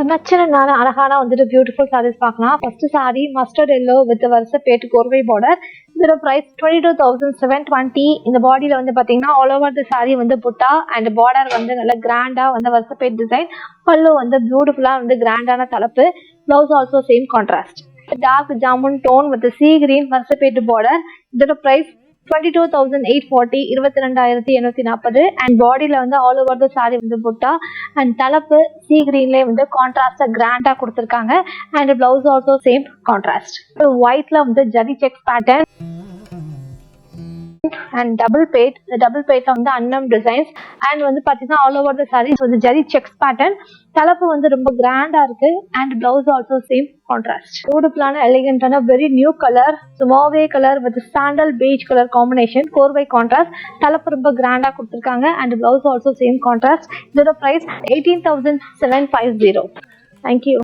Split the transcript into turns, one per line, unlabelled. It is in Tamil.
நச்சுனால அழகான வந்துட்டு பியூட்டிஃபுல் சாரீஸ் பார்க்கலாம். First saree mustard yellow with வருஷப்பேட்டு கோர்வை பார்டர். இதோட பிரைஸ் 22,720. இந்த பாடியில வந்து பாத்தீங்கன்னா ஆல் ஓவர் தி சாரி வந்து புட்டா அண்ட் பார்டர் வந்து நல்ல கிராண்டா வந்து வருஷப்பேட் டிசைன். பல்லு வந்து பியூட்டிஃபுல்லா வந்து கிராண்டான தலைப்பு. Blouse also same contrast. Dark jamun tone with sea green வருஷப்பேட்டு பார்டர். இதோட பிரைஸ் 22,840 22,840. அண்ட் பாடியில வந்து ஆல் ஓவர் த சாரி வந்து புட்டா அண்ட் தலைப்பு சீ கிரீன்லேயே வந்து கான்ட்ராஸ்டா கிராண்டா கொடுத்துருக்காங்க. And blouse also same contrast. ஒயிட்ல வந்து zari checks pattern and double பேட். இந்த டபுள் பேட்ல வந்து அன்னம் டிசைன்ஸ் அண்ட் வந்து பாத்தீங்கன்னா ஆல் ஓவர் த சாரீஸ் வந்து ஜரி செக்ஸ் பேட்டர்ன். தலைப்பு வந்து ரொம்ப கிராண்டா இருக்கு and blouse also same contrast. பியூட்டிஃபுல்லான எலிகென்டான வெரி நியூ கலர் சுமாவே colour with sandal peach colour combination கோர்வை கான்ட்ராஸ்ட். தலைப்பு ரொம்ப கிராண்டா கொடுத்துருக்காங்க and blouse also same contrast. இதோட பிரைஸ் 18,750. தேங்க்யூ.